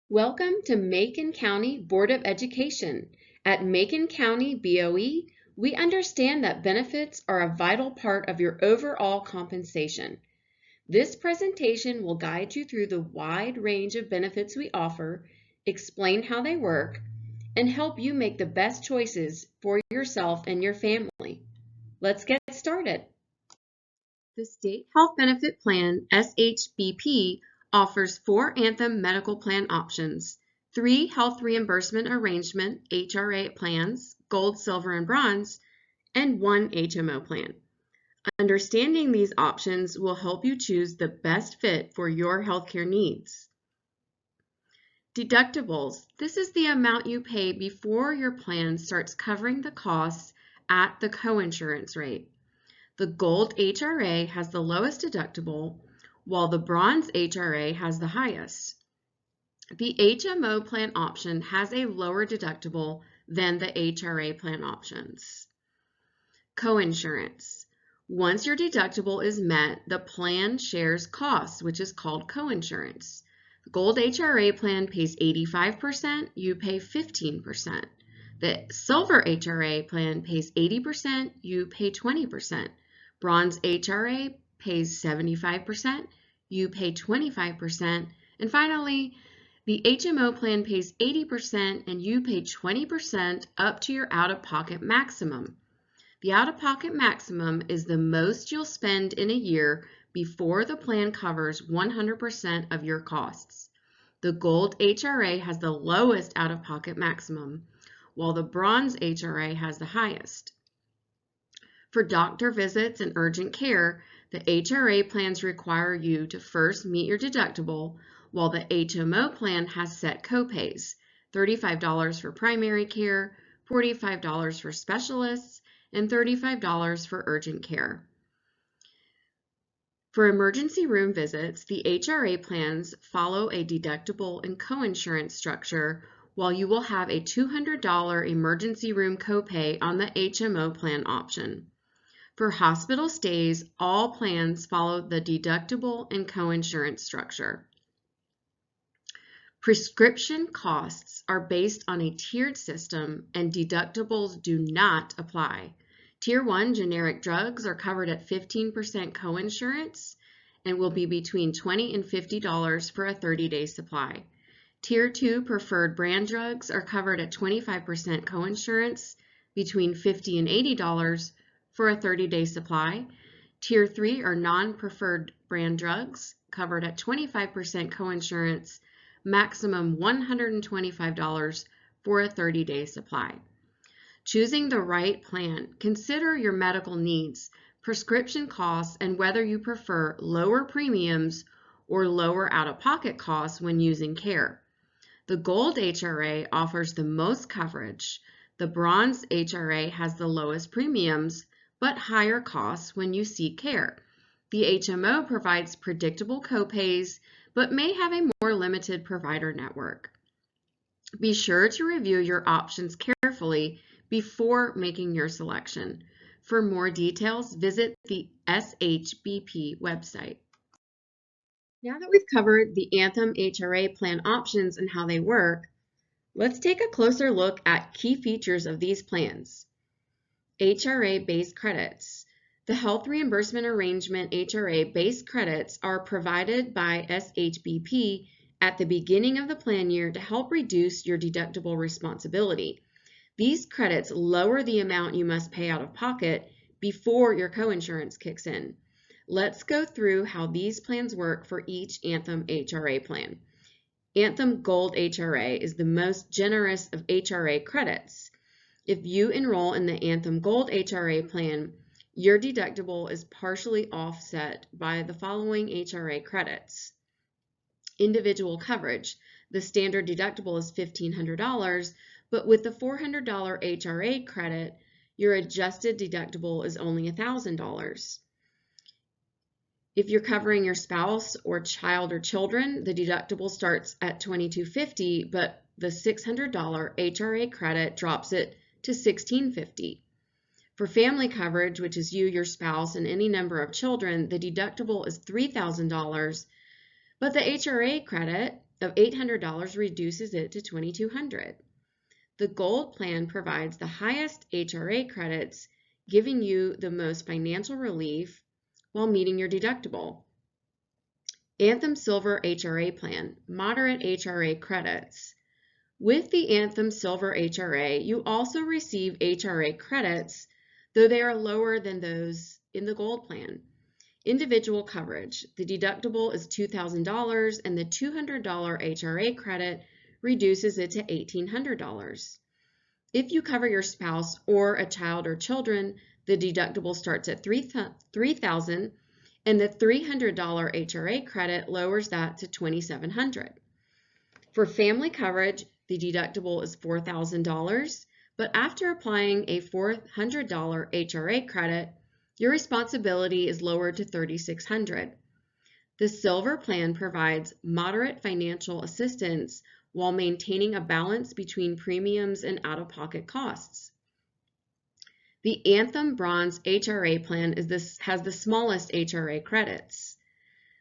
Welcome to Macon County Board of Education. At Macon County BOE, we understand that benefits are a vital part of your overall compensation. This presentation will guide you through the wide range of benefits we offer, explain how they work, and help you make the best choices for yourself and your family. Let's get started. The State Health Benefit Plan, SHBP, offers 4 Anthem medical plan options, 3 Health Reimbursement Arrangement, HRA plans, Gold, Silver, and Bronze, and 1 HMO plan. Understanding these options will help you choose the best fit for your healthcare needs. Deductibles. This is the amount you pay before your plan starts covering the costs at the coinsurance rate. The Gold HRA has the lowest deductible, while the Bronze HRA has the highest. The HMO plan option has a lower deductible than the HRA plan options. Coinsurance. Once your deductible is met, the plan shares costs, which is called coinsurance. The Gold HRA plan pays 85%, you pay 15%. The Silver HRA plan pays 80%, you pay 20%. Bronze HRA pays 75%, you pay 25%, and finally, the HMO plan pays 80% and you pay 20% up to your out-of-pocket maximum. The out-of-pocket maximum is the most you'll spend in a year before the plan covers 100% of your costs. The Gold HRA has the lowest out-of-pocket maximum, while the Bronze HRA has the highest. For doctor visits and urgent care, the HRA plans require you to first meet your deductible, while the HMO plan has set copays, $35 for primary care, $45 for specialists, and $35 for urgent care. For emergency room visits, the HRA plans follow a deductible and coinsurance structure, while you will have a $200 emergency room copay on the HMO plan option. For hospital stays, all plans follow the deductible and coinsurance structure. Prescription costs are based on a tiered system and deductibles do not apply. Tier 1 generic drugs are covered at 15% coinsurance and will be between $20 and $50 for a 30-day supply. Tier 2 preferred brand drugs are covered at 25% coinsurance, between $50 and $80 for a 30-day supply. Tier 3 are non-preferred brand drugs covered at 25% coinsurance, maximum $125 for a 30-day supply. Choosing the right plan, consider your medical needs, prescription costs, and whether you prefer lower premiums or lower out-of-pocket costs when using care. The Gold HRA offers the most coverage. The Bronze HRA has the lowest premiums, but higher costs when you seek care. The HMO provides predictable copays, but may have a more limited provider network. Be sure to review your options carefully before making your selection. For more details, visit the SHBP website. Now that we've covered the Anthem HRA plan options and how they work, let's take a closer look at key features of these plans. HRA-based credits. The Health Reimbursement Arrangement HRA-based credits are provided by SHBP at the beginning of the plan year to help reduce your deductible responsibility. These credits lower the amount you must pay out of pocket before your coinsurance kicks in. Let's go through how these plans work for each Anthem HRA plan. Anthem Gold HRA is the most generous of HRA credits. If you enroll in the Anthem Gold HRA plan, your deductible is partially offset by the following HRA credits. Individual coverage. The standard deductible is $1,500, but with the $400 HRA credit, your adjusted deductible is only $1,000. If you're covering your spouse or child or children, the deductible starts at $2,250, but the $600 HRA credit drops it to $1,650. For family coverage, which is you, your spouse, and any number of children, the deductible is $3,000, but the HRA credit of $800 reduces it to $2,200. The Gold plan provides the highest HRA credits, giving you the most financial relief while meeting your deductible. Anthem Silver HRA plan, moderate HRA credits. With the Anthem Silver HRA, you also receive HRA credits, though they are lower than those in the Gold plan. Individual coverage. The deductible is $2,000 and the $200 HRA credit reduces it to $1,800. If you cover your spouse or a child or children, the deductible starts at $3,000 and the $300 HRA credit lowers that to $2,700. For family coverage, the deductible is $4,000, but after applying a $400 HRA credit, your responsibility is lowered to $3,600. The Silver plan provides moderate financial assistance while maintaining a balance between premiums and out-of-pocket costs. The Anthem Bronze HRA plan has the smallest HRA credits.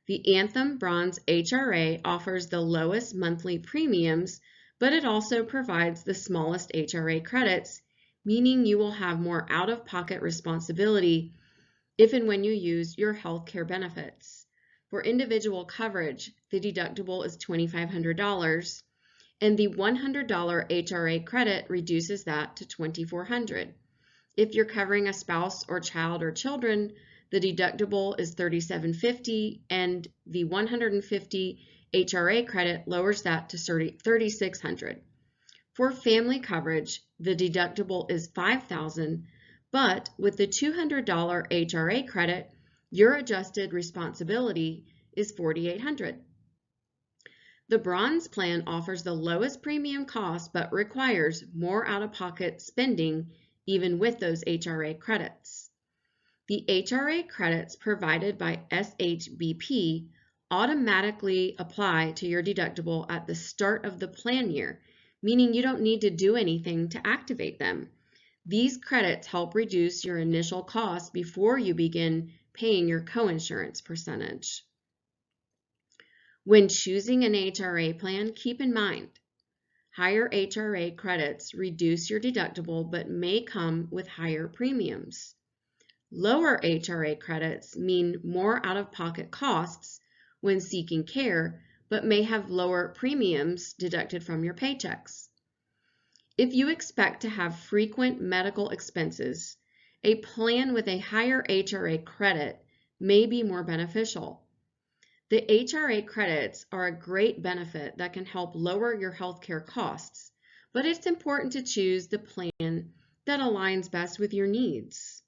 The Anthem Bronze HRA offers the lowest monthly premiums, but it also provides the smallest HRA credits, meaning you will have more out-of-pocket responsibility if and when you use your health care benefits. For individual coverage, the deductible is $2,500, and the $100 HRA credit reduces that to $2,400. If you're covering a spouse or child or children, the deductible is $3,750, and the $150 HRA credit lowers that to $3,600. For family coverage, the deductible is $5,000, but with the $200 HRA credit, your adjusted responsibility is $4,800. The Bronze plan offers the lowest premium cost but requires more out-of-pocket spending even with those HRA credits. The HRA credits provided by SHBP automatically apply to your deductible at the start of the plan year, meaning you don't need to do anything to activate them. These credits help reduce your initial costs before you begin paying your coinsurance percentage. When choosing an HRA plan, keep in mind, higher HRA credits reduce your deductible but may come with higher premiums. Lower HRA credits mean more out-of-pocket costs when seeking care, but may have lower premiums deducted from your paychecks. If you expect to have frequent medical expenses, a plan with a higher HRA credit may be more beneficial. The HRA credits are a great benefit that can help lower your healthcare costs, but it's important to choose the plan that aligns best with your needs.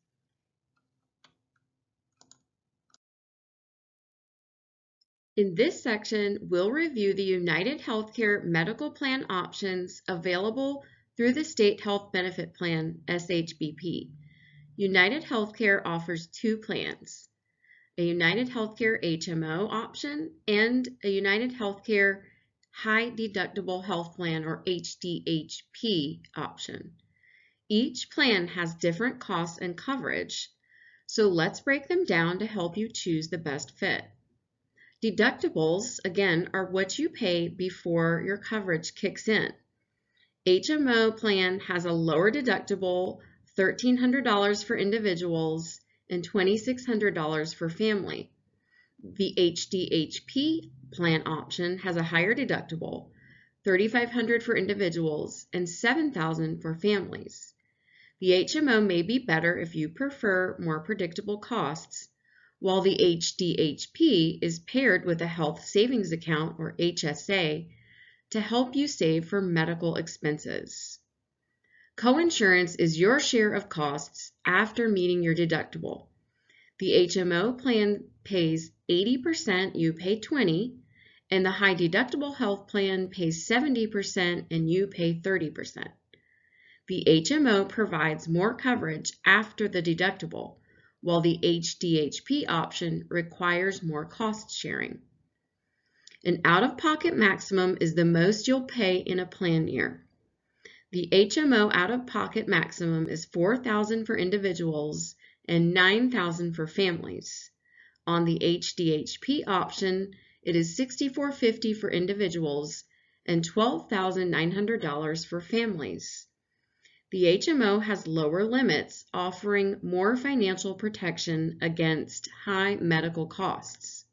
In this section, we'll review the United Healthcare medical plan options available through the State Health Benefit Plan, SHBP. United Healthcare offers two plans, a United Healthcare HMO option and a United Healthcare High Deductible Health Plan, or HDHP option. Each plan has different costs and coverage, so let's break them down to help you choose the best fit. Deductibles, again, are what you pay before your coverage kicks in. HMO plan has a lower deductible, $1,300 for individuals and $2,600 for family. The HDHP plan option has a higher deductible, $3,500 for individuals and $7,000 for families. The HMO may be better if you prefer more predictable costs, while the HDHP is paired with a health savings account, or HSA, to help you save for medical expenses. Coinsurance is your share of costs after meeting your deductible. The HMO plan pays 80%, you pay 20%, and the high deductible health plan pays 70% and you pay 30%. The HMO provides more coverage after the deductible, while the HDHP option requires more cost sharing. An out-of-pocket maximum is the most you'll pay in a plan year. The HMO out-of-pocket maximum is $4,000 for individuals and $9,000 for families. On the HDHP option, It is $6,450 for individuals and $12,900 for families. The HMO has lower limits, offering more financial protection against high medical costs.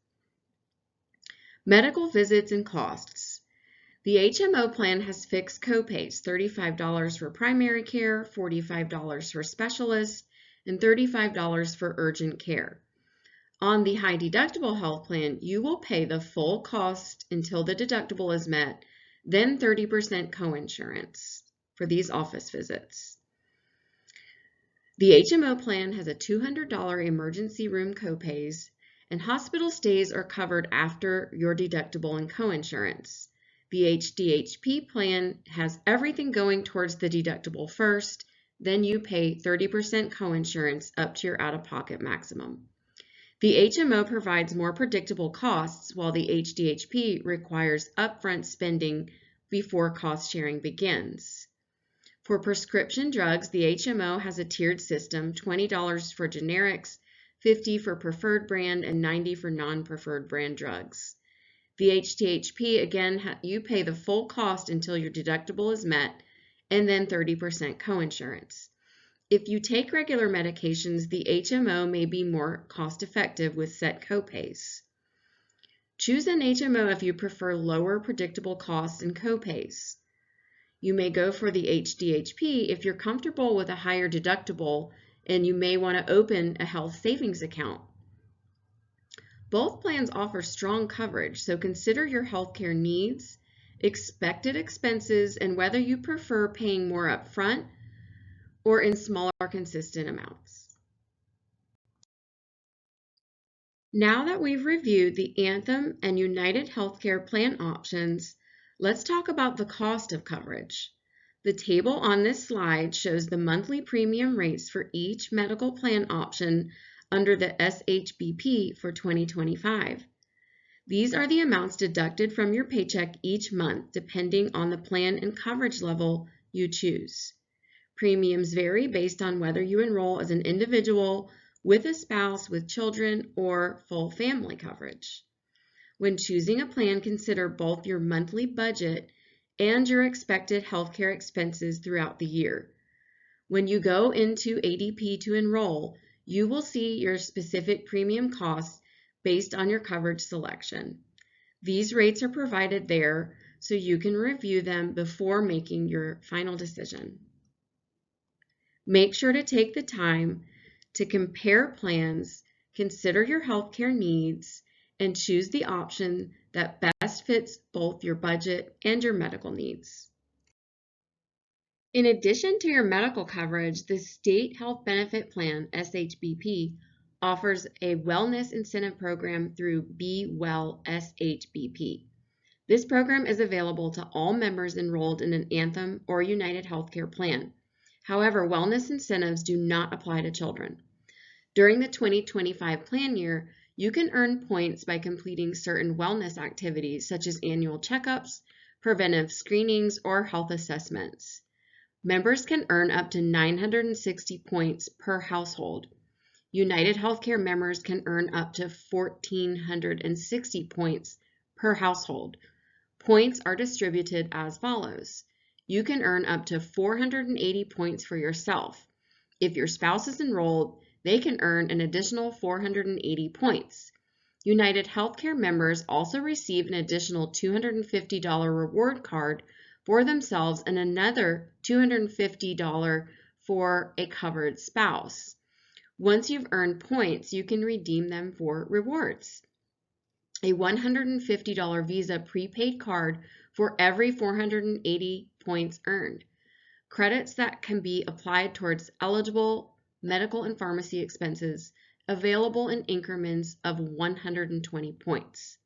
Medical visits and costs. The HMO plan has fixed copays, $35 for primary care, $45 for specialists, and $35 for urgent care. On the high deductible health plan, you will pay the full cost until the deductible is met, then 30% coinsurance for these office visits. The HMO plan has a $200 emergency room copays, and hospital stays are covered after your deductible and coinsurance. The HDHP plan has everything going towards the deductible first, then you pay 30% coinsurance up to your out-of-pocket maximum. The HMO provides more predictable costs, while the HDHP requires upfront spending before cost sharing begins. For prescription drugs, the HMO has a tiered system, $20 for generics, $50 for preferred brand, and $90 for non-preferred brand drugs. The HDHP, again, you pay the full cost until your deductible is met, and then 30% coinsurance. If you take regular medications, the HMO may be more cost-effective with set copays. Choose an HMO if you prefer lower predictable costs and copays. You may go for the HDHP if you're comfortable with a higher deductible and you may want to open a health savings account. Both plans offer strong coverage, so consider your healthcare needs, expected expenses, and whether you prefer paying more upfront or in smaller, consistent amounts. Now that we've reviewed the Anthem and United Healthcare plan options, let's talk about the cost of coverage. The table on this slide shows the monthly premium rates for each medical plan option under the SHBP for 2025. These are the amounts deducted from your paycheck each month, depending on the plan and coverage level you choose. Premiums vary based on whether you enroll as an individual, with a spouse, with children, or full family coverage. When choosing a plan, consider both your monthly budget and your expected healthcare expenses throughout the year. When you go into ADP to enroll, you will see your specific premium costs based on your coverage selection. These rates are provided there so you can review them before making your final decision. Make sure to take the time to compare plans, consider your healthcare needs, and choose the option that best fits both your budget and your medical needs. In addition to your medical coverage, the State Health Benefit Plan, SHBP, offers a wellness incentive program through Be Well SHBP. This program is available to all members enrolled in an Anthem or United Healthcare plan. However, wellness incentives do not apply to children. During the 2025 plan year, you can earn points by completing certain wellness activities such as annual checkups, preventive screenings, or health assessments. Members can earn up to 960 points per household. United Healthcare members can earn up to 1,460 points per household. Points are distributed as follows. You can earn up to 480 points for yourself. If your spouse is enrolled, they can earn an additional 480 points. United Healthcare members also receive an additional $250 reward card for themselves and another $250 for a covered spouse. Once you've earned points, you can redeem them for rewards. A $150 Visa prepaid card for every 480 points earned. Credits that can be applied towards eligible medical and pharmacy expenses, available in increments of 120 points.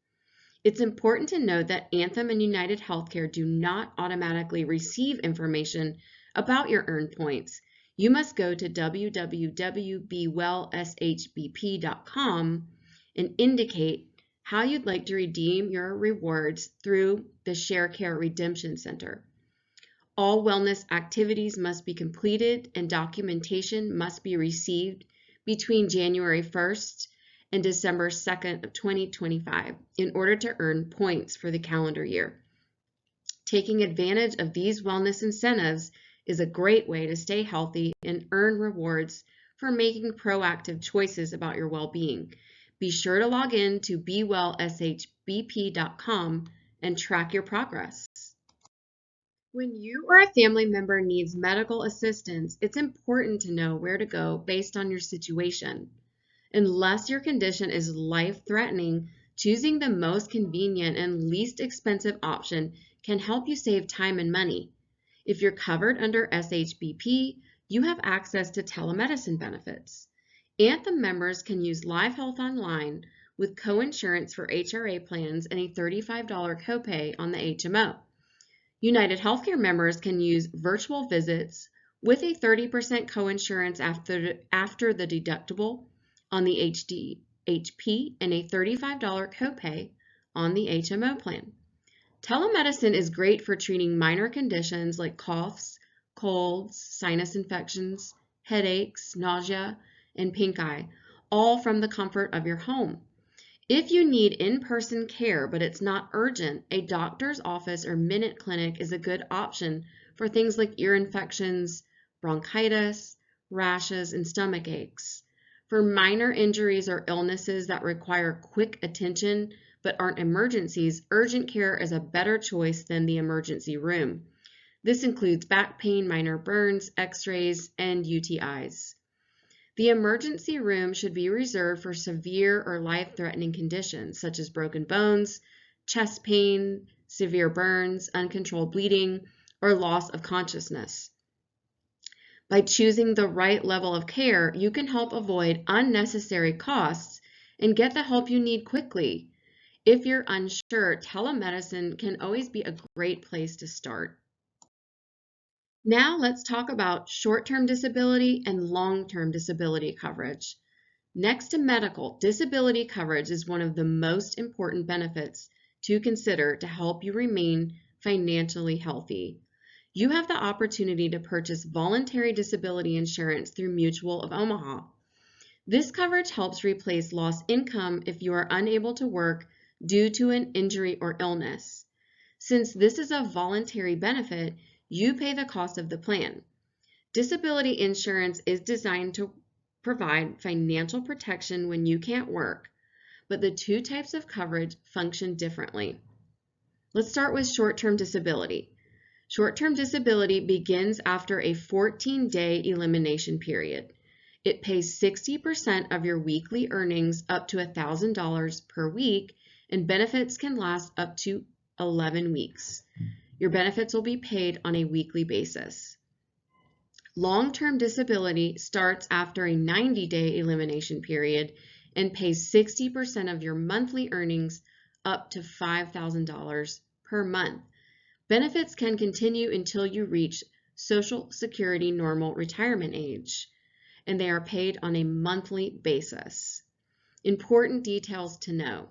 It's important to note that Anthem and United Healthcare do not automatically receive information about your earned points. You must go to www.bewellshbp.com and indicate how you'd like to redeem your rewards through the ShareCare Redemption Center. All wellness activities must be completed and documentation must be received between January 1st and December 2nd of 2025 in order to earn points for the calendar year. Taking advantage of these wellness incentives is a great way to stay healthy and earn rewards for making proactive choices about your well-being. Be sure to log in to bewellshbp.com and track your progress. When you or a family member needs medical assistance, it's important to know where to go based on your situation. Unless your condition is life-threatening, choosing the most convenient and least expensive option can help you save time and money. If you're covered under SHBP, you have access to telemedicine benefits. Anthem members can use Live Health Online with coinsurance for HRA plans and a $35 copay on the HMO. United Healthcare members can use virtual visits with a 30% coinsurance after the deductible on the HP and a $35 copay on the HMO plan. Telemedicine is great for treating minor conditions like coughs, colds, sinus infections, headaches, nausea, and pink eye, all from the comfort of your home. If you need in-person care but it's not urgent, a doctor's office or minute clinic is a good option for things like ear infections, bronchitis, rashes, and stomach aches. For minor injuries or illnesses that require quick attention but aren't emergencies, urgent care is a better choice than the emergency room. This includes back pain, minor burns, x-rays, and UTIs. The emergency room should be reserved for severe or life-threatening conditions such as broken bones, chest pain, severe burns, uncontrolled bleeding, or loss of consciousness. By choosing the right level of care, you can help avoid unnecessary costs and get the help you need quickly. If you're unsure, telemedicine can always be a great place to start. Now let's talk about short-term disability and long-term disability coverage. Next to medical, disability coverage is one of the most important benefits to consider to help you remain financially healthy. You have the opportunity to purchase voluntary disability insurance through Mutual of Omaha. This coverage helps replace lost income if you are unable to work due to an injury or illness. Since this is a voluntary benefit, you pay the cost of the plan. Disability insurance is designed to provide financial protection when you can't work, but the two types of coverage function differently. Let's start with short-term disability. Short-term disability begins after a 14-day elimination period. It pays 60% of your weekly earnings up to $1,000 per week, and benefits can last up to 11 weeks. Your benefits will be paid on a weekly basis. Long-term disability starts after a 90-day elimination period and pays 60% of your monthly earnings up to $5,000 per month. Benefits can continue until you reach Social Security normal retirement age, and they are paid on a monthly basis. Important details to know.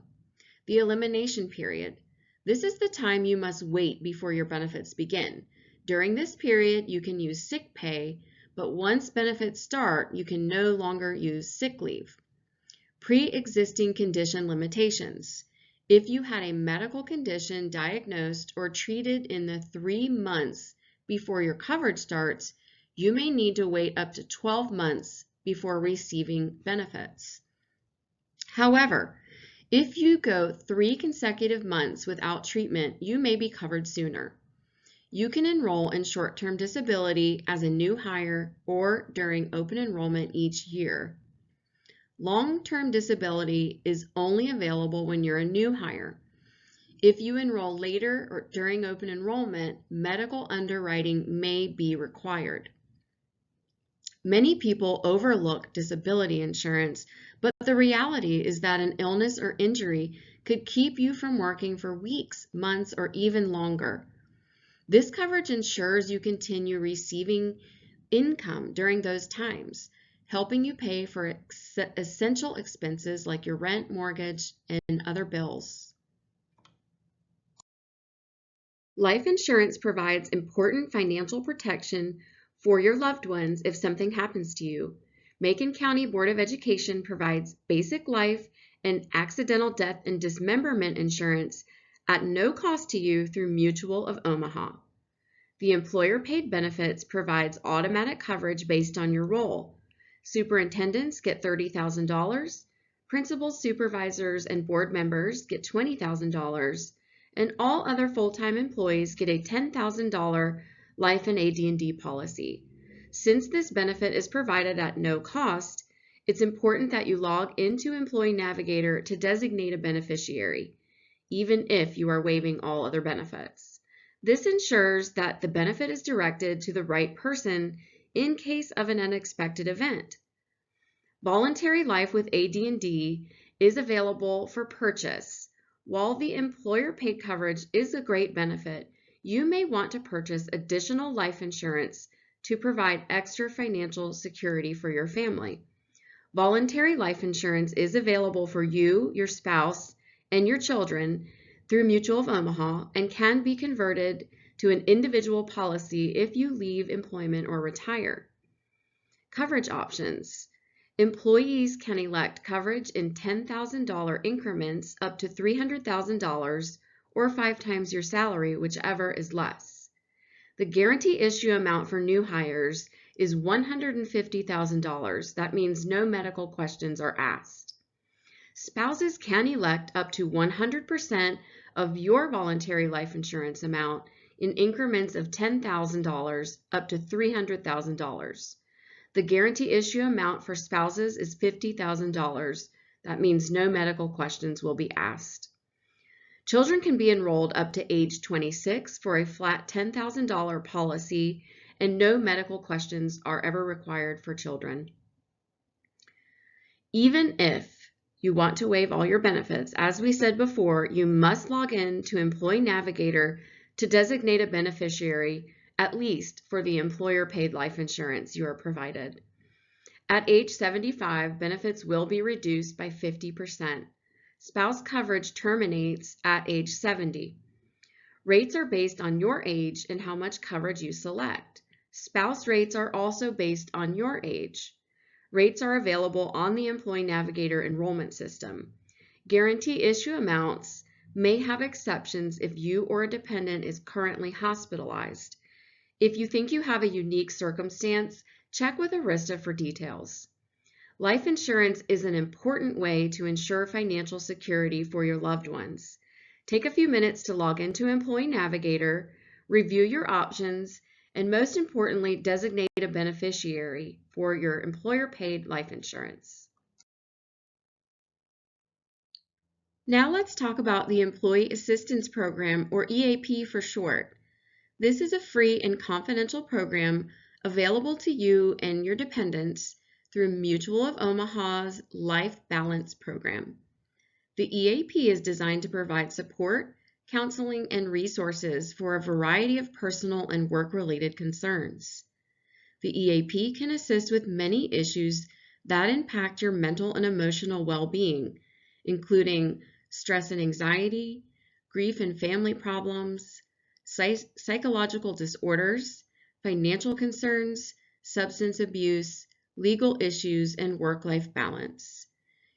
The elimination period. This is the time you must wait before your benefits begin. During this period, you can use sick pay, but once benefits start, you can no longer use sick leave. Pre-existing condition limitations. If you had a medical condition diagnosed or treated in the 3 months before your coverage starts, you may need to wait up to 12 months before receiving benefits. However, if you go 3 consecutive months without treatment, you may be covered sooner. You can enroll in short-term disability as a new hire or during open enrollment each year. Long-term disability is only available when you're a new hire. If you enroll later or during open enrollment, medical underwriting may be required. Many people overlook disability insurance, but the reality is that an illness or injury could keep you from working for weeks, months, or even longer. This coverage ensures you continue receiving income during those times, helping you pay for essential expenses like your rent, mortgage, and other bills. Life insurance provides important financial protection for your loved ones if something happens to you. Macon County Board of Education provides basic life and accidental death and dismemberment insurance at no cost to you through Mutual of Omaha. The employer-paid benefits provides automatic coverage based on your role. Superintendents get $30,000, principals, supervisors, and board members get $20,000, and all other full-time employees get a $10,000 life and AD&D policy. Since this benefit is provided at no cost, it's important that you log into Employee Navigator to designate a beneficiary, even if you are waiving all other benefits. This ensures that the benefit is directed to the right person in case of an unexpected event. Voluntary Life with AD&D is available for purchase. While the employer-paid coverage is a great benefit, you may want to purchase additional life insurance to provide extra financial security for your family. Voluntary life insurance is available for you, your spouse, and your children through Mutual of Omaha and can be converted to an individual policy if you leave employment or retire. Coverage options. Employees can elect coverage in $10,000 increments up to $300,000 or 5 times your salary, whichever is less. The guarantee issue amount for new hires is $150,000. That means no medical questions are asked. Spouses can elect up to 100% of your voluntary life insurance amount in increments of $10,000 up to $300,000. The guarantee issue amount for spouses is $50,000. That means no medical questions will be asked. Children can be enrolled up to age 26 for a flat $10,000 policy, and no medical questions are ever required for children. Even if you want to waive all your benefits, as we said before, you must log in to Employee Navigator to designate a beneficiary, at least for the employer-paid life insurance you are provided. At age 75, benefits will be reduced by 50%. Spouse coverage terminates at age 70. Rates are based on your age and how much coverage you select. Spouse rates are also based on your age. Rates are available on the Employee Navigator enrollment system. Guarantee issue amounts may have exceptions if you or a dependent is currently hospitalized. If you think you have a unique circumstance, check with Arista for details. Life insurance is an important way to ensure financial security for your loved ones. Take a few minutes to log into Employee Navigator, review your options, and most importantly, designate a beneficiary for your employer-paid life insurance. Now let's talk about the Employee Assistance Program, or EAP for short. This is a free and confidential program available to you and your dependents through Mutual of Omaha's Life Balance Program. The EAP is designed to provide support, counseling, and resources for a variety of personal and work-related concerns. The EAP can assist with many issues that impact your mental and emotional well-being, including stress and anxiety, grief and family problems, psychological disorders, financial concerns, substance abuse, legal issues, and work-life balance.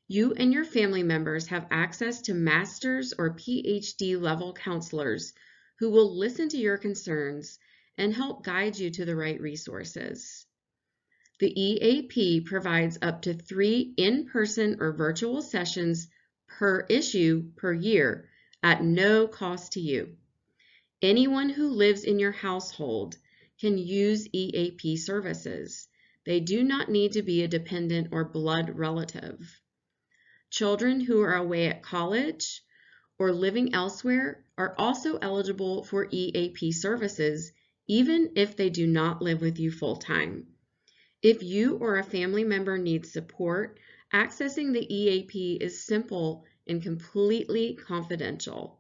You and your family members have access to master's or PhD level counselors who will listen to your concerns and help guide you to the right resources. The EAP provides up to 3 in-person or virtual sessions per issue per year at no cost to you. Anyone who lives in your household can use EAP services. They do not need to be a dependent or blood relative. Children who are away at college or living elsewhere are also eligible for EAP services, even if they do not live with you full-time. If you or a family member needs support, accessing the EAP is simple and completely confidential.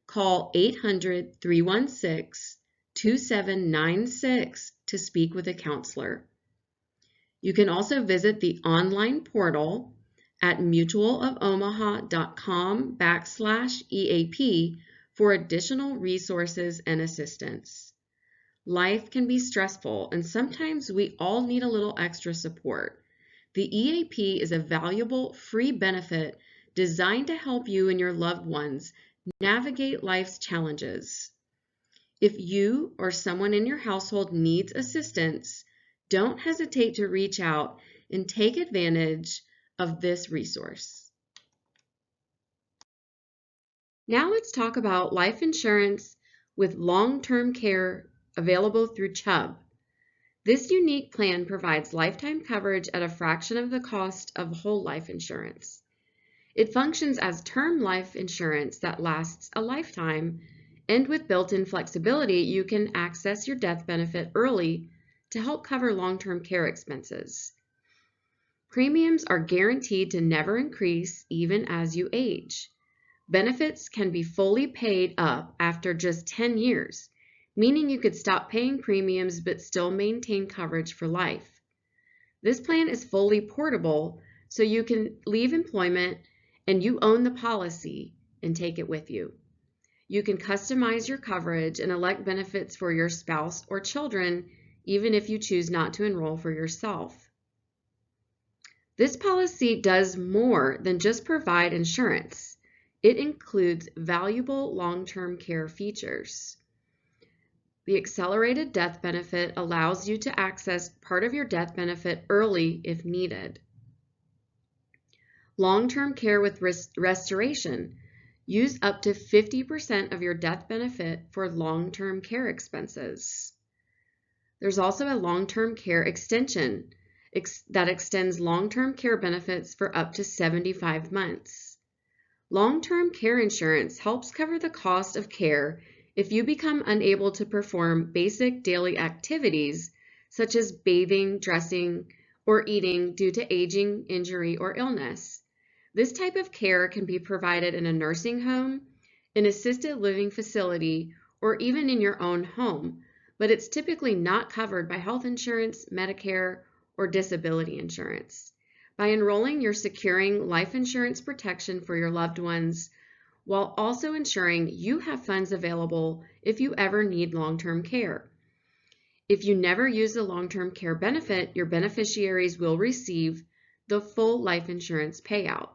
Call 800-316-2796 to speak with a counselor. You can also visit the online portal at mutualofomaha.com/EAP for additional resources and assistance. Life can be stressful, and sometimes we all need a little extra support. The EAP is a valuable free benefit designed to help you and your loved ones navigate life's challenges. If you or someone in your household needs assistance, don't hesitate to reach out and take advantage of this resource. Now let's talk about life insurance with long-term care available through Chubb. This unique plan provides lifetime coverage at a fraction of the cost of whole life insurance. It functions as term life insurance that lasts a lifetime, and with built-in flexibility, you can access your death benefit early to help cover long-term care expenses. Premiums are guaranteed to never increase even as you age. Benefits can be fully paid up after just 10 years, meaning you could stop paying premiums but still maintain coverage for life. This plan is fully portable, so you can leave employment and you own the policy and take it with you. You can customize your coverage and elect benefits for your spouse or children, even if you choose not to enroll for yourself. This policy does more than just provide insurance. It includes valuable long-term care features. The accelerated death benefit allows you to access part of your death benefit early if needed. Long-term care with restoration. Use up to 50% of your death benefit for long-term care expenses. There's also a long-term care extension that extends long-term care benefits for up to 75 months. Long-term care insurance helps cover the cost of care if you become unable to perform basic daily activities such as bathing, dressing, or eating due to aging, injury, or illness. This type of care can be provided in a nursing home, an assisted living facility, or even in your own home, but it's typically not covered by health insurance, Medicare, or disability insurance. By enrolling, you're securing life insurance protection for your loved ones while also ensuring you have funds available if you ever need long-term care. If you never use the long-term care benefit, your beneficiaries will receive the full life insurance payout.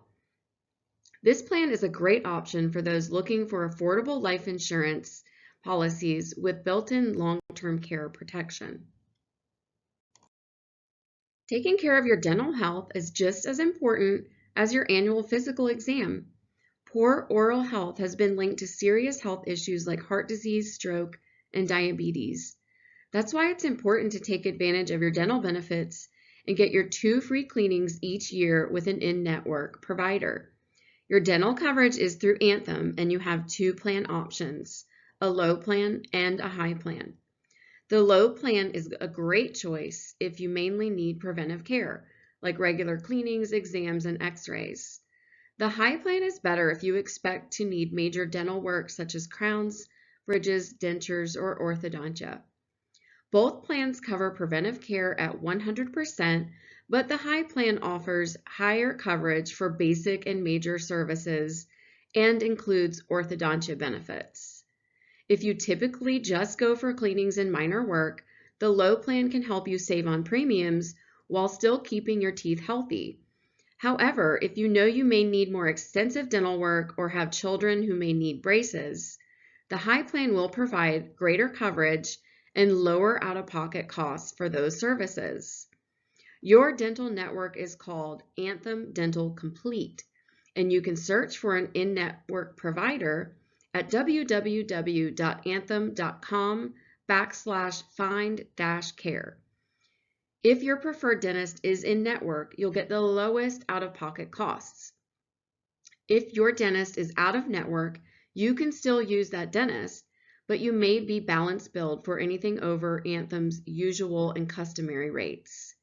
This plan is a great option for those looking for affordable life insurance policies with built-in long-term care protection. Taking care of your dental health is just as important as your annual physical exam. Poor oral health has been linked to serious health issues like heart disease, stroke, and diabetes. That's why it's important to take advantage of your dental benefits and get your 2 free cleanings each year with an in-network provider. Your dental coverage is through Anthem, and you have 2 plan options, a low plan and a high plan. The low plan is a great choice if you mainly need preventive care, like regular cleanings, exams, and x-rays. The high plan is better if you expect to need major dental work such as crowns, bridges, dentures, or orthodontia. Both plans cover preventive care at 100%, but the high plan offers higher coverage for basic and major services and includes orthodontia benefits. If you typically just go for cleanings and minor work, the low plan can help you save on premiums while still keeping your teeth healthy. However, if you know you may need more extensive dental work or have children who may need braces, the high plan will provide greater coverage and lower out-of-pocket costs for those services. Your dental network is called Anthem Dental Complete, and you can search for an in-network provider at www.anthem.com/find-care. If your preferred dentist is in-network, you'll get the lowest out-of-pocket costs. If your dentist is out-of-network, you can still use that dentist, but you may be balance billed for anything over Anthem's usual and customary rates.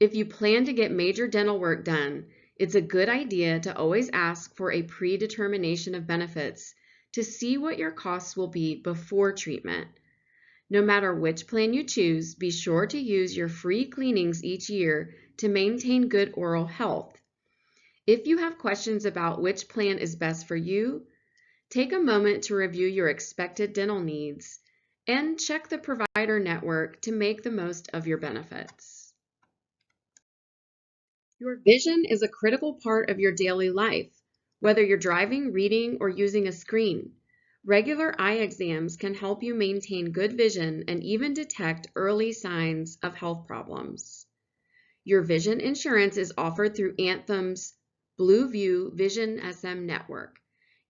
If you plan to get major dental work done, it's a good idea to always ask for a predetermination of benefits to see what your costs will be before treatment. No matter which plan you choose, be sure to use your free cleanings each year to maintain good oral health. If you have questions about which plan is best for you, take a moment to review your expected dental needs and check the provider network to make the most of your benefits. Your vision is a critical part of your daily life, whether you're driving, reading, or using a screen. Regular eye exams can help you maintain good vision and even detect early signs of health problems. Your vision insurance is offered through Anthem's Blue View Vision SM network,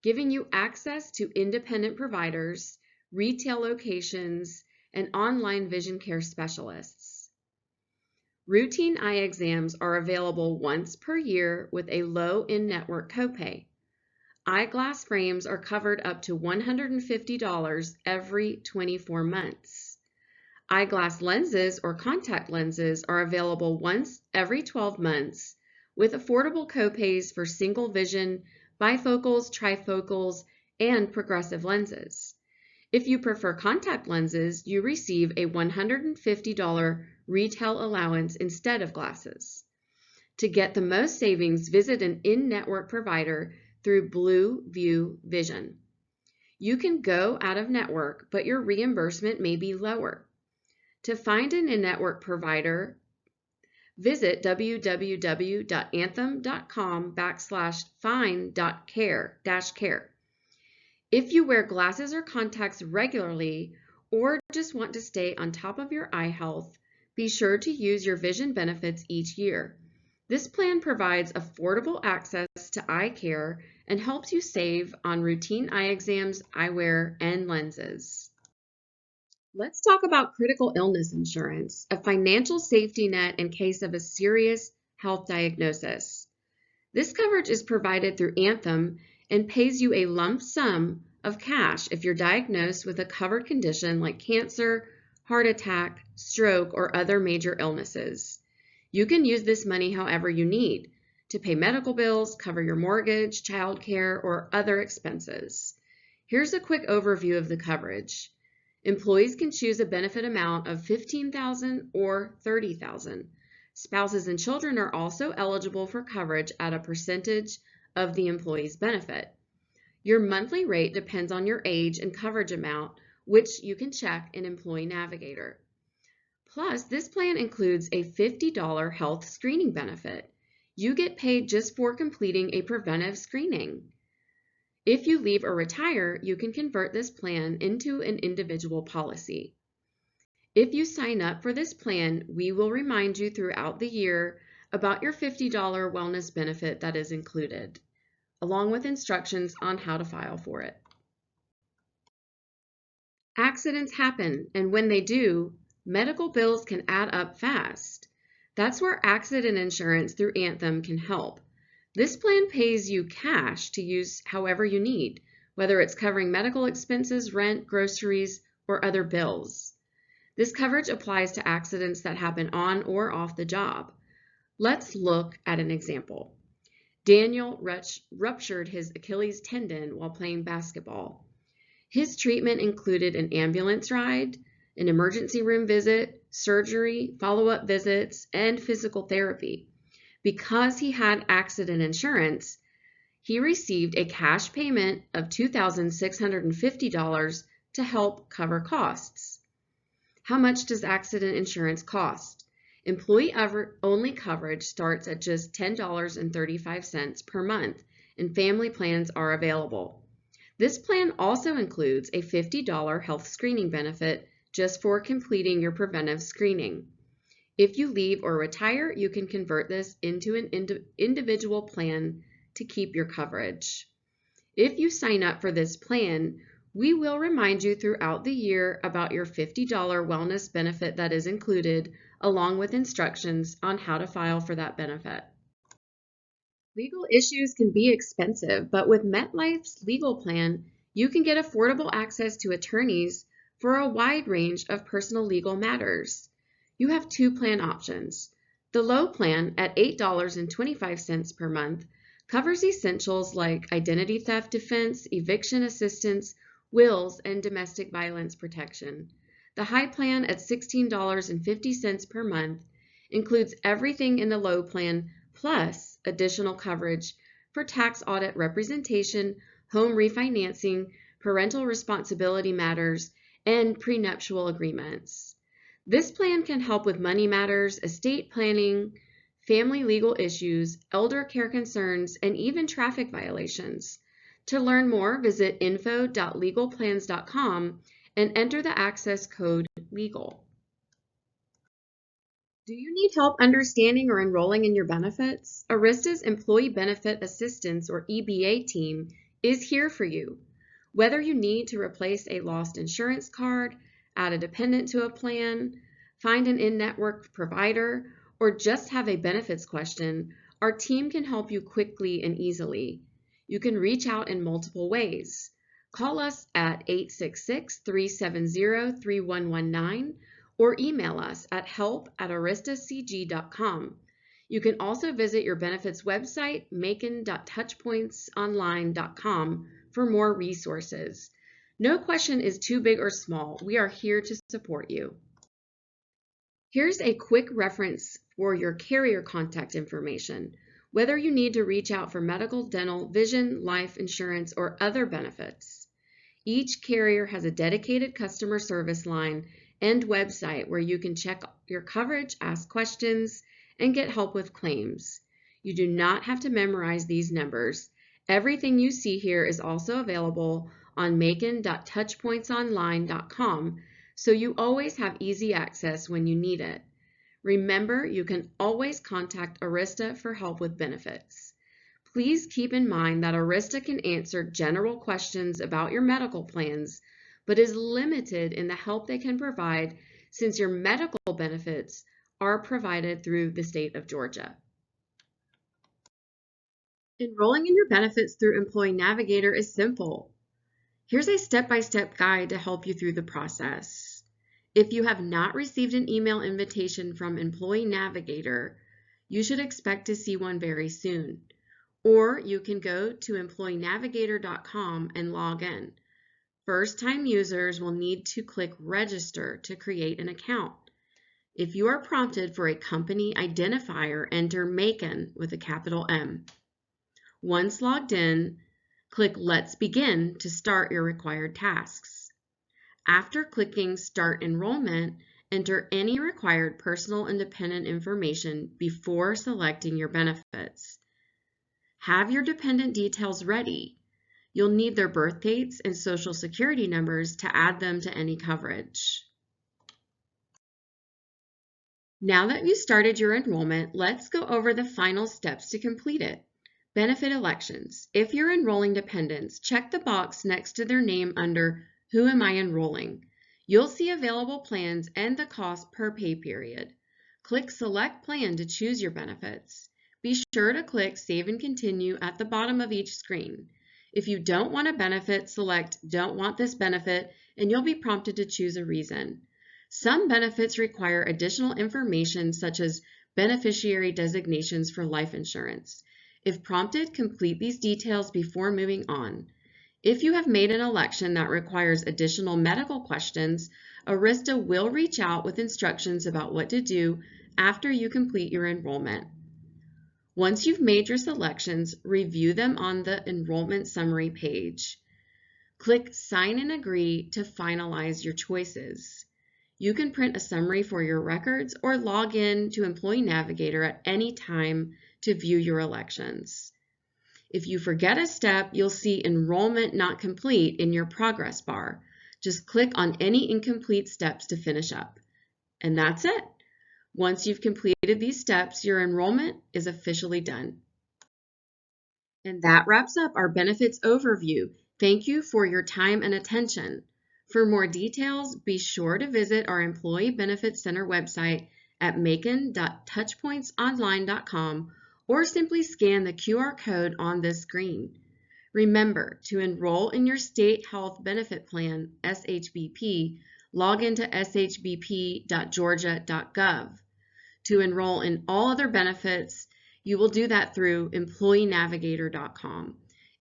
giving you access to independent providers, retail locations, and online vision care specialists. Routine eye exams are available once per year with a low in-network copay. Eyeglass frames are covered up to $150 every 24 months. Eyeglass lenses or contact lenses are available once every 12 months with affordable copays for single vision, bifocals, trifocals, and progressive lenses. If you prefer contact lenses, you receive a $150 retail allowance instead of glasses. To get the most savings, visit an in-network provider through Blue View Vision. You can go out of network, but your reimbursement may be lower. To find an in-network provider, visit www.anthem.com/find.care-care. If you wear glasses or contacts regularly or just want to stay on top of your eye health, be sure to use your vision benefits each year. This plan provides affordable access to eye care and helps you save on routine eye exams, eyewear, and lenses. Let's talk about critical illness insurance, a financial safety net in case of a serious health diagnosis. This coverage is provided through Anthem and pays you a lump sum of cash if you're diagnosed with a covered condition like cancer, heart attack, stroke, or other major illnesses. You can use this money however you need to pay medical bills, cover your mortgage, childcare, or other expenses. Here's a quick overview of the coverage. Employees can choose a benefit amount of $15,000 or $30,000. Spouses and children are also eligible for coverage at a percentage of the employee's benefit. Your monthly rate depends on your age and coverage amount, which you can check in Employee Navigator. Plus, this plan includes a $50 health screening benefit. You get paid just for completing a preventive screening. If you leave or retire, you can convert this plan into an individual policy. If you sign up for this plan, we will remind you throughout the year about your $50 wellness benefit that is included, along with instructions on how to file for it. Accidents happen, and when they do, medical bills can add up fast. That's where accident insurance through Anthem can help. This plan pays you cash to use however you need, whether it's covering medical expenses, rent, groceries, or other bills. This coverage applies to accidents that happen on or off the job. Let's look at an example. Daniel ruptured his Achilles tendon while playing basketball. His treatment included an ambulance ride, an emergency room visit, surgery, follow-up visits, and physical therapy. Because he had accident insurance, he received a cash payment of $2,650 to help cover costs. How much does accident insurance cost? Employee-only coverage starts at just $10.35 per month, and family plans are available. This plan also includes a $50 health screening benefit just for completing your preventive screening. If you leave or retire, you can convert this into an individual plan to keep your coverage. If you sign up for this plan, we will remind you throughout the year about your $50 wellness benefit that is included, along with instructions on how to file for that benefit. Legal issues can be expensive, but with MetLife's legal plan, you can get affordable access to attorneys for a wide range of personal legal matters. You have two plan options. The low plan at $8.25 per month covers essentials like identity theft defense, eviction assistance, wills, and domestic violence protection. The high plan at $16.50 per month includes everything in the low plan plus additional coverage for tax audit representation, home refinancing, parental responsibility matters, and prenuptial agreements. This plan can help with money matters, estate planning, family legal issues, elder care concerns, and even traffic violations. To learn more, visit info.legalplans.com and enter the access code LEGAL. Do you need help understanding or enrolling in your benefits? Arista's Employee Benefit Assistance, or EBA team, is here for you. Whether you need to replace a lost insurance card, add a dependent to a plan, find an in-network provider, or just have a benefits question, our team can help you quickly and easily. You can reach out in multiple ways. Call us at 866-370-3119 or email us at help@aristacg.com. You can also visit your benefits website, macon.touchpointsonline.com, for more resources. No question is too big or small. We are here to support you. Here's a quick reference for your carrier contact information. Whether you need to reach out for medical, dental, vision, life insurance, or other benefits. Each carrier has a dedicated customer service line and website where you can check your coverage, ask questions, and get help with claims. You do not have to memorize these numbers. Everything you see here is also available on macon.touchpointsonline.com, so you always have easy access when you need it. Remember, you can always contact Arista for help with benefits. Please keep in mind that Arista can answer general questions about your medical plans, but is limited in the help they can provide since your medical benefits are provided through the state of Georgia. Enrolling in your benefits through Employee Navigator is simple. Here's a step-by-step guide to help you through the process. If you have not received an email invitation from Employee Navigator, you should expect to see one very soon. Or you can go to employeenavigator.com and log in. First-time users will need to click Register to create an account. If you are prompted for a company identifier, enter Macon with a capital M. Once logged in, click Let's Begin to start your required tasks. After clicking Start Enrollment, enter any required personal and dependent information before selecting your benefits. Have your dependent details ready. You'll need their birth dates and social security numbers to add them to any coverage. Now that you started your enrollment, let's go over the final steps to complete it. Benefit elections. If you're enrolling dependents, check the box next to their name under Who am I enrolling? You'll see available plans and the cost per pay period. Click Select Plan to choose your benefits. Be sure to click Save and Continue at the bottom of each screen. If you don't want a benefit, select Don't Want This Benefit and you'll be prompted to choose a reason. Some benefits require additional information such as beneficiary designations for life insurance. If prompted, complete these details before moving on. If you have made an election that requires additional medical questions, Arista will reach out with instructions about what to do after you complete your enrollment. Once you've made your selections, review them on the enrollment summary page. Click Sign and Agree to finalize your choices. You can print a summary for your records or log in to Employee Navigator at any time to view your elections. If you forget a step, you'll see Enrollment Not Complete in your progress bar. Just click on any incomplete steps to finish up. And that's it. Once you've completed these steps, your enrollment is officially done. And that wraps up our benefits overview. Thank you for your time and attention. For more details, be sure to visit our Employee Benefits Center website at macon.touchpointsonline.com or simply scan the QR code on this screen. Remember, to enroll in your State Health Benefit Plan, SHBP, log into shbp.georgia.gov. To enroll in all other benefits, you will do that through employeenavigator.com.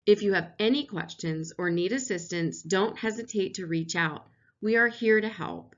If you have any questions or need assistance, don't hesitate to reach out. We are here to help.